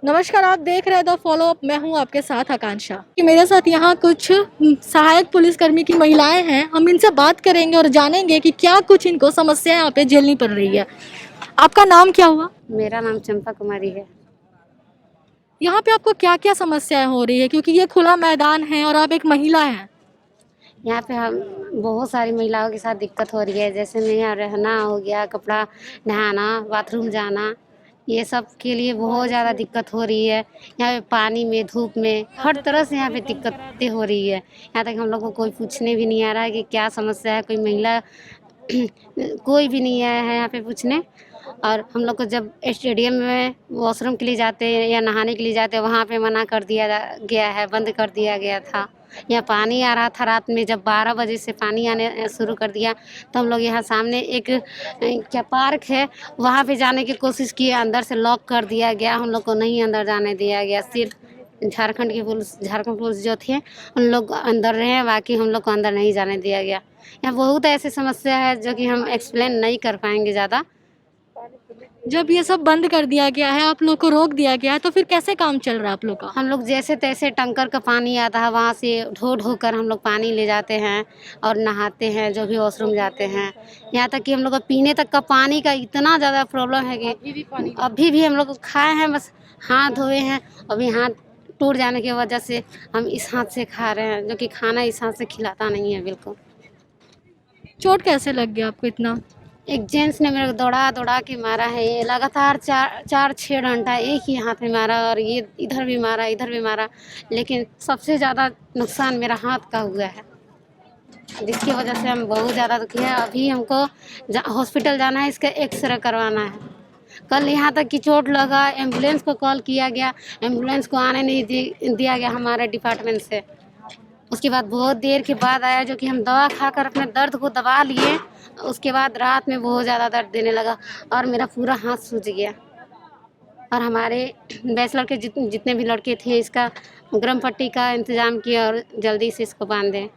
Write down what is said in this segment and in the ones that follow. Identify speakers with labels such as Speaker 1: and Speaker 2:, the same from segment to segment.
Speaker 1: नमस्कार, आप देख रहे हैं द फॉलो अप। मैं हूं आपके साथ आकांक्षा। कि मेरे साथ यहाँ कुछ सहायक पुलिसकर्मी की महिलाएं हैं। हम इनसे बात करेंगे और जानेंगे कि क्या कुछ इनको समस्या यहाँ पे झेलनी पड़ रही है। आपका नाम क्या हुआ?
Speaker 2: मेरा नाम चंपा कुमारी है।
Speaker 1: यहाँ पे आपको क्या क्या समस्याएं हो रही है, क्योंकि ये खुला मैदान है और आप एक महिला हैं।
Speaker 2: यहाँ पे हम बहुत सारी महिलाओं के साथ दिक्कत हो रही है, जैसे मैं यहाँ रहना हो गया, कपड़ा नहाना, बाथरूम जाना, ये सब के लिए बहुत ज़्यादा दिक्कत हो रही है। यहाँ पे पानी में, धूप में, हर तरह से यहाँ पे दिक्कतें हो रही है। यहाँ तक हम लोग को कोई पूछने भी नहीं आ रहा है कि क्या समस्या है, कोई महिला कोई भी नहीं आया है यहाँ पे पूछने। और हम लोग को जब स्टेडियम में वॉशरूम के लिए जाते हैं या नहाने के लिए जाते हैं, वहाँ पे मना कर दिया गया है, बंद कर दिया गया था। यहाँ पानी आ रहा था रात में, जब 12 बजे से पानी आने शुरू कर दिया तो हम लोग यहाँ सामने एक क्या पार्क है, वहाँ पे जाने की कोशिश किए, अंदर से लॉक कर दिया गया, हम लोग को नहीं अंदर जाने दिया गया। सिर्फ झारखंड पुलिस जो थे उन लोग अंदर रहे, बाकी हम लोग को अंदर नहीं जाने दिया गया। यहाँ बहुत ऐसी समस्या है जो कि हम एक्सप्लेन नहीं कर पाएंगे ज़्यादा।
Speaker 1: जब ये सब बंद कर दिया गया है, आप लोग को रोक दिया गया है, तो फिर कैसे काम चल रहा है आप लोग का?
Speaker 2: हम लोग जैसे तैसे टंकर का पानी आता है वहाँ से ढो ढो कर हम लोग पानी ले जाते हैं और नहाते हैं, जो भी वॉशरूम जाते हैं। यहाँ तक कि हम लोग को पीने तक का पानी का इतना ज़्यादा प्रॉब्लम है कि अभी भी हम लोग खाए हैं, बस हाथ धोए हैं, अभी हाथ टूट जाने की वजह से हम इस हाथ से खा रहे हैं, जो कि खाना इस हाथ से खिलाता नहीं है बिल्कुल।
Speaker 1: चोट कैसे लग गया आपको इतना?
Speaker 2: एक जेंट्स ने मेरे को दौड़ा दौड़ा के मारा है, ये लगातार 4-6 घंटा एक ही हाथ में मारा, और ये इधर भी मारा, इधर भी मारा, लेकिन सबसे ज़्यादा नुकसान मेरा हाथ का हुआ है, जिसकी वजह से हम बहुत ज़्यादा दुखी है। अभी हमको हॉस्पिटल जाना है, इसका एक्सरे करवाना है। कल यहाँ तक कि चोट लगा, एम्बुलेंस को कॉल किया गया, एम्बुलेंस को आने नहीं दिया गया हमारे डिपार्टमेंट से। उसके बाद बहुत देर के बाद आया, जो कि हम दवा खाकर अपने दर्द को दबा लिए। उसके बाद रात में बहुत ज़्यादा दर्द देने लगा और मेरा पूरा हाथ सूज गया। और हमारे बैचलर के जितने भी लड़के थे, इसका गर्म पट्टी का इंतज़ाम किया और जल्दी से इसको बांध दें।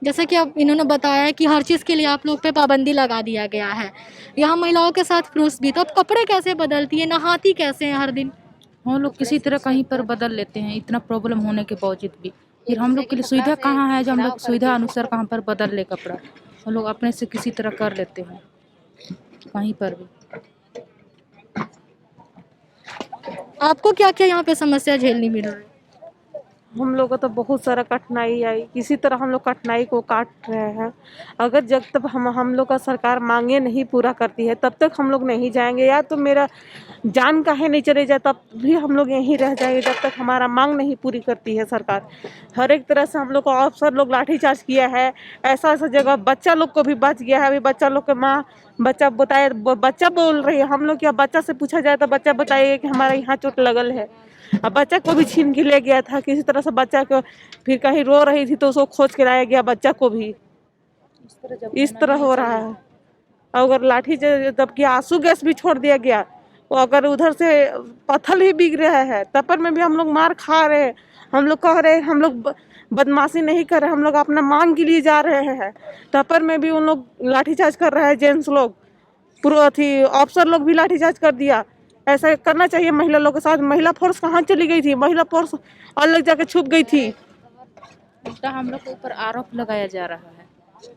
Speaker 1: जैसा कि अब इन्होंने बताया कि हर चीज़ के लिए आप लोग पे पाबंदी लगा दिया गया है। यहाँ महिलाओं के साथ पुरुष भी, तो अब कपड़े कैसे बदलती है, नहाती कैसे हैं हर दिन?
Speaker 3: हम लोग किसी तरह कहीं पर बदल लेते हैं, इतना प्रॉब्लम होने के बावजूद भी। फिर हम लोग के लिए सुविधा कहाँ है जो हम लोग सुविधा अनुसार कहाँ पर बदल ले कपड़ा। हम लोग अपने से किसी तरह कर लेते हैं कहीं पर भी।
Speaker 1: आपको क्या क्या यहाँ पे समस्या झेलनी मिल रही है?
Speaker 4: हम लोग को तो बहुत सारा कठिनाई आई, किसी तरह हम लोग कठिनाई को काट रहे हैं। अगर जब तक हम लोग का सरकार मांगे नहीं पूरा करती है तब तक हम लोग नहीं जाएंगे। या तो मेरा जान काहे नहीं चले जाए तब भी हम लोग यहीं रह जाएंगे, जब तक हमारा मांग नहीं पूरी करती है सरकार। हर एक तरह से हम लोग को अफसर लोग लाठीचार्ज किया है, ऐसा ऐसा जगह बच्चा लोग को भी बच गया है। अभी बच्चा लोग के माँ बच्चा बताए, बच्चा बोल रही है, हम लोग क्या बच्चा से पूछा जाए तो बच्चा बताइए कि हमारे यहाँ चोट लगल है। अब बच्चा को भी छीन के ले गया था किसी तरह से, बच्चा को फिर कहीं रो रही थी तो उसको खोज के लाया गया, बच्चा को भी इस तरह हो रहा है। अगर लाठी जबकि आंसू गैस भी छोड़ दिया गया, वो अगर उधर से पत्थर ही बिक रहा है, तपर में भी हम लोग मार खा रहे हैं। हम लोग कह रहे हैं हम लोग बदमाशी नहीं कर रहे, हम लोग अपना मांग के लिए जा रहे हैं, तपर में भी उन लोग लाठीचार्ज कर रहे हैं। जेंट्स लोग पूरा थी, अफसर लोग भी लाठीचार्ज कर दिया। ऐसा करना चाहिए महिला लोग के साथ। महिला फोर्स कहाँ चली गई थी? महिला फोर्स अलग जाके छुप गई थी।
Speaker 3: उल्टा हम लोग के ऊपर आरोप लगाया जा रहा है।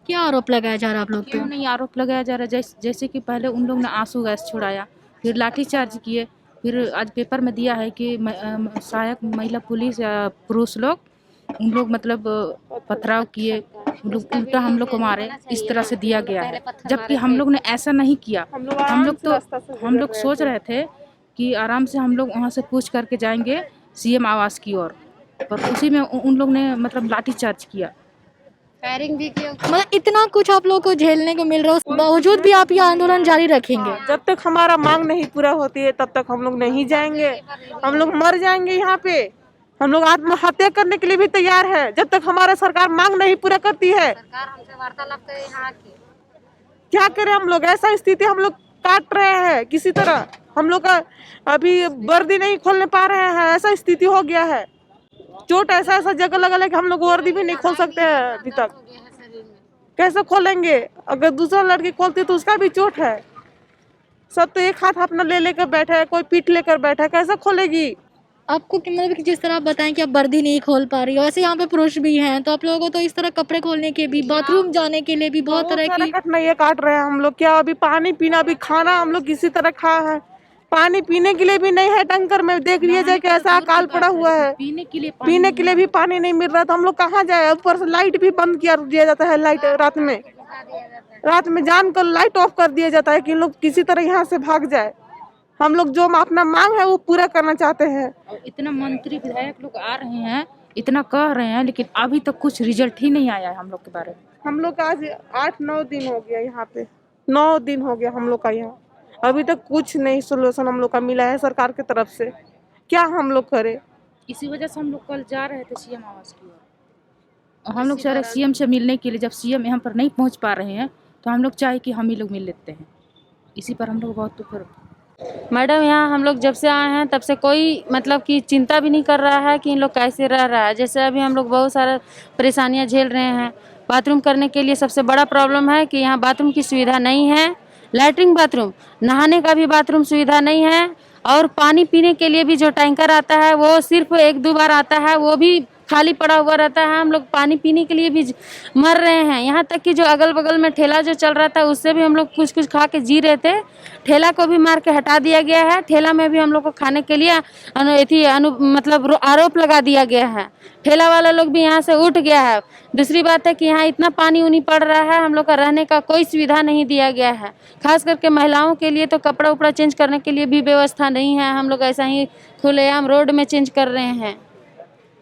Speaker 1: क्या आरोप लगाया जा रहा है आप लोग
Speaker 3: क्यों
Speaker 1: पे?
Speaker 3: नहीं आरोप लगाया जा रहा है? जैसे कि पहले उन लोग ने आंसू गैस छुड़ाया, फिर लाठीचार्ज किए, फिर आज पेपर में दिया है कि सहायक महिला पुलिस या पुरुष लोग उन लोग मतलब पथराव किए, उन लोग उल्टा हम लोग को मारे, इस तरह से दिया गया है। जबकि हम लोग ने ऐसा नहीं किया। हम लोग सोच रहे थे कि आराम से हम लोग वहाँ से पूछ करके जाएंगे सीएम आवास की ओर, पर उसी में उन लोग ने मतलब लाठीचार्ज किया,
Speaker 2: फायरिंग भी किया।
Speaker 1: मतलब इतना कुछ आप लोग को झेलने को मिल रहा है, उस बावजूद भी आप ये आंदोलन जारी रखेंगे?
Speaker 4: जब तक हमारा मांग नहीं पूरा होती है तब तक हम लोग नहीं जाएंगे। हम लोग मर जाएंगे यहाँ पे। हम लोग आत्महत्या करने के लिए भी तैयार है जब तक हमारा सरकार मांग नहीं पूरा करती है।
Speaker 2: सरकार हमसे वार्तालाप करे यहाँ की।
Speaker 4: क्या करें हम लोग? ऐसा स्थिति हम लोग काट रहे हैं किसी तरह। हम लोग का अभी वर्दी नहीं खोलने पा रहे हैं, ऐसा स्थिति हो गया है। चोट ऐसा ऐसा जगह लगा है कि हम लोग वर्दी भी नहीं खोल सकते हैं अभी तक। कैसे खोलेंगे? अगर दूसरा लड़की खोलती तो उसका भी चोट है। सब तो एक हाथ अपना ले लेकर बैठा है, कोई पीठ लेकर बैठा है, कैसे खोलेगी?
Speaker 1: आपको मतलब कि जिस तरह आप बताएं कि आप वर्दी नहीं खोल पा रही हो, वैसे यहाँ पे पुरुष भी हैं, तो आप लोगों को तो इस तरह कपड़े खोलने के भी, बाथरूम जाने के लिए भी बहुत तरह
Speaker 4: सारा
Speaker 1: की
Speaker 4: कठिनाइयाँ काट रहे हैं हम लोग। क्या अभी पानी पीना, अभी खाना हम लोग किसी तरह खा है, पानी पीने के लिए भी नहीं है टैंकर में। देख लिया जाए कैसा अकाल पड़ा हुआ है,
Speaker 3: पीने के लिए
Speaker 4: भी पानी नहीं मिल रहा, तो हम लोग कहाँ जाए? ऊपर से लाइट भी बंद किया दिया जाता है, लाइट रात में जान कर लाइट ऑफ कर दिया जाता है कि लोग किसी तरह यहाँ से भाग जाए। हम लोग जो अपना मांग है वो पूरा करना चाहते हैं।
Speaker 3: और इतना मंत्री विधायक लोग आ रहे हैं, इतना कह रहे हैं, लेकिन अभी तक कुछ रिजल्ट ही नहीं आया है हम लोग के बारे में।
Speaker 4: हम लोग का आज 8-9 दिन हो गया यहाँ पे, 9 दिन हो गया हम लोग का यहाँ, अभी तक कुछ नहीं सोल्यूशन हम लोग का मिला है सरकार की तरफ से। क्या हम लोग करें?
Speaker 3: इसी वजह से हम लोग कल जा रहे थे सीएम आवास की ओर। हम लोग सारे सीएम से मिलने के लिए, जब सीएम यहाँ पर नहीं पहुँच पा रहे हैं तो हम लोग चाहे कि हम ही लोग मिल लेते हैं। इसी पर हम लोग बहुत फिर
Speaker 5: मैडम, यहाँ हम लोग जब से आए हैं तब से कोई मतलब कि चिंता भी नहीं कर रहा है कि इन लोग कैसे रह रहा है। जैसे अभी हम लोग बहुत सारा परेशानियाँ झेल रहे हैं। बाथरूम करने के लिए सबसे बड़ा प्रॉब्लम है कि यहाँ बाथरूम की सुविधा नहीं है, लैट्रिन बाथरूम, नहाने का भी बाथरूम सुविधा नहीं है, और पानी पीने के लिए भी जो टैंकर आता है वो सिर्फ 1-2 बार आता है, वो भी खाली पड़ा हुआ रहता है। हम लोग पानी पीने के लिए भी मर रहे हैं। यहाँ तक कि जो अगल बगल में ठेला जो चल रहा था उससे भी हम लोग कुछ कुछ खा के जी रहे थे। ठेला को भी मार के हटा दिया गया है। ठेला में भी हम लोग को खाने के लिए मतलब आरोप लगा दिया गया है। ठेला वाला लोग भी यहाँ से उठ गया है। दूसरी बात है कि यहाँ इतना पानी उनी पड़ रहा है, हम लोग का रहने का कोई सुविधा नहीं दिया गया है। खास करके महिलाओं के लिए तो कपड़ा उपड़ा चेंज करने के लिए भी व्यवस्था नहीं है। हम लोग ऐसा ही खुलेआम रोड में चेंज कर रहे हैं।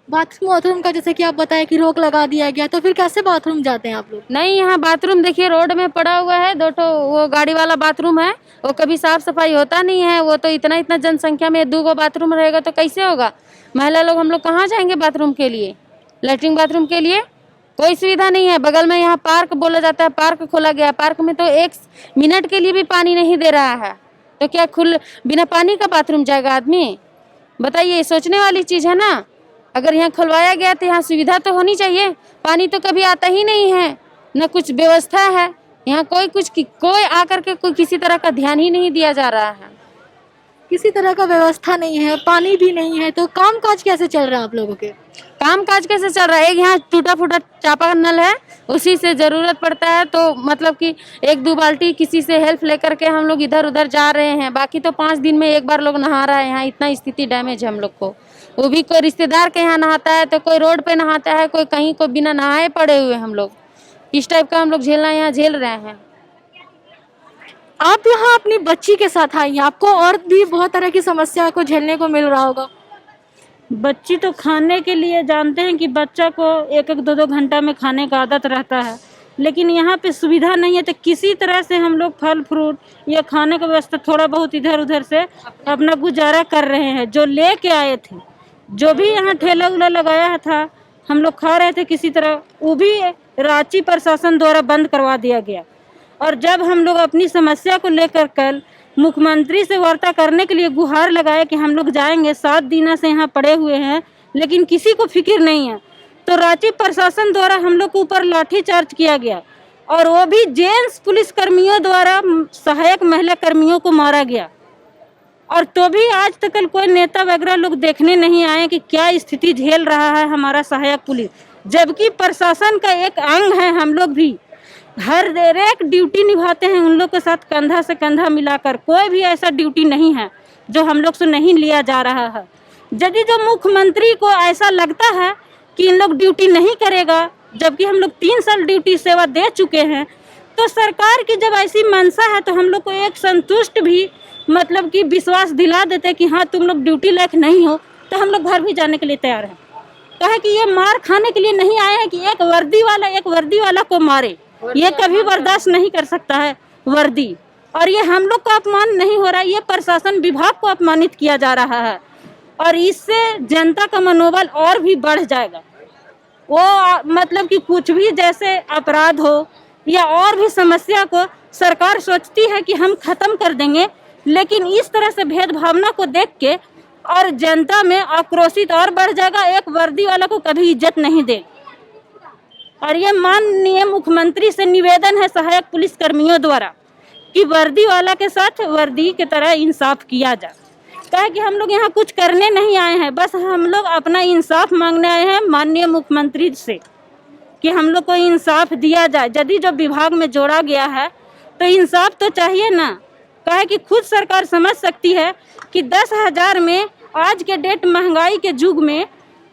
Speaker 1: बाथरूम का जैसे कि आप बताएं कि रोक लगा दिया गया, तो फिर कैसे बाथरूम जाते हैं आप लोग?
Speaker 5: नहीं, यहाँ बाथरूम देखिए रोड में पड़ा हुआ है, 2 ठो वो गाड़ी वाला बाथरूम है, वो कभी साफ सफाई होता नहीं है। वो तो इतना जनसंख्या में 2 बाथरूम रहेगा तो कैसे होगा? महिला लोग हम लोग कहाँ जाएंगे बाथरूम के लिए? लैट्रिन बाथरूम के लिए कोई सुविधा नहीं है। बगल में यहाँ पार्क बोला जाता है, पार्क खोला गया, पार्क में तो 1 मिनट के लिए भी पानी नहीं दे रहा है। तो क्या बिना पानी का बाथरूम जाएगा आदमी? बताइए, सोचने वाली चीज़ है ना। अगर यहाँ खुलवाया गया तो यहाँ सुविधा तो होनी चाहिए। पानी तो कभी आता ही नहीं है, न कुछ व्यवस्था है यहाँ। कोई आकर के कोई किसी तरह का ध्यान ही नहीं दिया जा रहा है।
Speaker 1: किसी तरह का व्यवस्था नहीं है, पानी भी नहीं है, तो काम काज कैसे चल रहा है आप लोगों के?
Speaker 5: काम काज कैसे चल रहा है? एक यहाँ टूटा फूटा चापा नल है, उसी से ज़रूरत पड़ता है, तो मतलब कि 1-2 बाल्टी किसी से हेल्प लेकर के हम लोग इधर उधर जा रहे हैं। बाकी तो 5 दिन में 1 बार लोग नहा रहा है। यहाँ इतना स्थिति डैमेज है हम लोग को। वो भी कोई रिश्तेदार के यहाँ नहाता है, तो कोई रोड पे नहाता है, कोई कहीं को बिना नहाए पड़े हुए हम लोग। इस टाइप का हम लोग यहाँ झेल रहे हैं।
Speaker 1: आप यहाँ अपनी बच्ची के साथ आई हैं, आपको और भी बहुत तरह की समस्या को झेलने को मिल रहा होगा।
Speaker 6: बच्ची तो खाने के लिए जानते हैं कि बच्चा को 1-1, 2-2 घंटा में खाने का आदत रहता है, लेकिन यहाँ पे सुविधा नहीं है। तो किसी तरह से हम लोग फल फ्रूट या खाने का व्यवस्था थोड़ा बहुत इधर उधर से अपना गुजारा कर रहे हैं। जो लेके आए थे, जो भी यहाँ ठेला उला लगाया था, हम लोग खा रहे थे किसी तरह, वो भी रांची प्रशासन द्वारा बंद करवा दिया गया। और जब हम लोग अपनी समस्या को लेकर कल मुख्यमंत्री से वार्ता करने के लिए गुहार लगाए कि हम लोग जाएंगे, 7 दिन से यहाँ पड़े हुए हैं, लेकिन किसी को फिक्र नहीं है। तो रांची प्रशासन द्वारा हम लोग के ऊपर लाठीचार्ज किया गया, और वो भी जेंट्स पुलिस कर्मियों द्वारा सहायक महिला कर्मियों को मारा गया। और तो भी आज तक कोई नेता वगैरह लोग देखने नहीं आए कि क्या स्थिति झेल रहा है हमारा सहायक पुलिस, जबकि प्रशासन का एक अंग है। हम लोग भी हर एक ड्यूटी निभाते हैं उन लोग के साथ, कंधा से कंधा मिलाकर। कोई भी ऐसा ड्यूटी नहीं है जो हम लोग से नहीं लिया जा रहा है। यदि जो मुख्यमंत्री को ऐसा लगता है कि इन लोग ड्यूटी नहीं करेगा, जबकि हम लोग 3 साल ड्यूटी सेवा दे चुके हैं, तो सरकार की जब ऐसी मंशा है तो हम लोग को एक संतुष्ट भी मतलब कि विश्वास दिला देते कि हाँ तुम लोग ड्यूटी लायक नहीं हो, तो हम लोग घर भी जाने के लिए तैयार हैं। कहे कि ये मार खाने के लिए नहीं आए हैं कि एक वर्दी वाला को मारे, ये कभी बर्दाश्त नहीं कर सकता है वर्दी। और ये हम लोग का अपमान नहीं हो रहा है, ये प्रशासन विभाग को अपमानित किया जा रहा है, और इससे जनता का मनोबल और भी बढ़ जाएगा। वो मतलब कि कुछ भी जैसे अपराध हो या और भी समस्या को सरकार सोचती है कि हम खत्म कर देंगे, लेकिन इस तरह से भेदभावना को देख के और जनता में आक्रोशित और बढ़ जाएगा। एक वर्दी वाला को कभी इज्जत नहीं दे। और ये माननीय मुख्यमंत्री से निवेदन है सहायक पुलिस कर्मियों द्वारा कि वर्दी वाला के साथ वर्दी की तरह इंसाफ किया जाए। कहे कि हम लोग यहाँ कुछ करने नहीं आए हैं, बस हम लोग अपना इंसाफ मांगने आए हैं माननीय मुख्यमंत्री से कि हम लोग को इंसाफ दिया जाए। यदि जो विभाग में जोड़ा गया है तो इंसाफ तो चाहिए ना। कहे कि खुद सरकार समझ सकती है कि 10,000 में आज के डेट महंगाई के युग में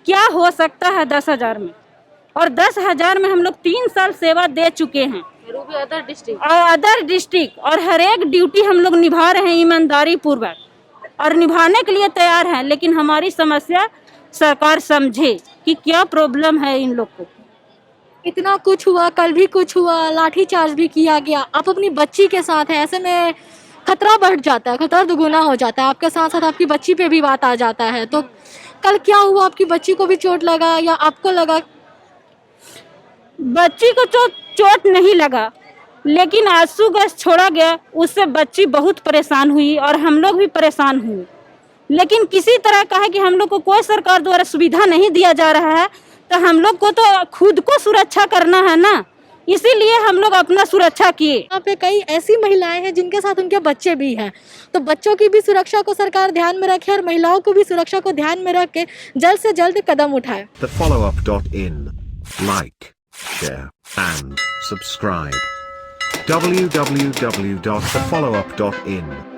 Speaker 6: क्या हो सकता है 10,000 में, और 10,000 में हम लोग 3 साल सेवा दे चुके हैं
Speaker 5: भी अदर डिस्ट्रिक्ट
Speaker 6: और अदर डिस्ट्रिक्ट, और हर एक ड्यूटी हम लोग निभा रहे हैं ईमानदारी पूर्वक और निभाने के लिए तैयार हैं। लेकिन हमारी समस्या सरकार समझे कि क्या प्रॉब्लम है इन लोग को।
Speaker 1: इतना कुछ हुआ, कल भी कुछ हुआ, लाठीचार्ज भी किया गया। आप अपनी बच्ची के साथ हैं, ऐसे में खतरा बढ़ जाता है, खतरा दुगुना हो जाता है। आपके साथ साथ आपकी बच्ची पे भी बात आ जाता है। तो कल क्या हुआ, आपकी बच्ची को भी चोट लगा या आपको लगा?
Speaker 6: बच्ची को चोट नहीं लगा, लेकिन आंसू गैस छोड़ा गया, उससे बच्ची बहुत परेशान हुई और हम लोग भी परेशान हुए। लेकिन किसी तरह का है कि हम लोग को कोई सरकार द्वारा सुविधा नहीं दिया जा रहा है, तो हम लोग को तो खुद को सुरक्षा करना है ना, इसीलिए हम लोग अपना सुरक्षा किए।
Speaker 1: यहाँ पे कई ऐसी महिलाएं हैं जिनके साथ उनके बच्चे भी हैं, तो बच्चों की भी सुरक्षा को सरकार ध्यान में रखे और महिलाओं को भी सुरक्षा को ध्यान में रख के जल्द से जल्द कदम उठाए।
Speaker 7: TheFollowUp.in. Like, share, and subscribe. www.thefollowup.in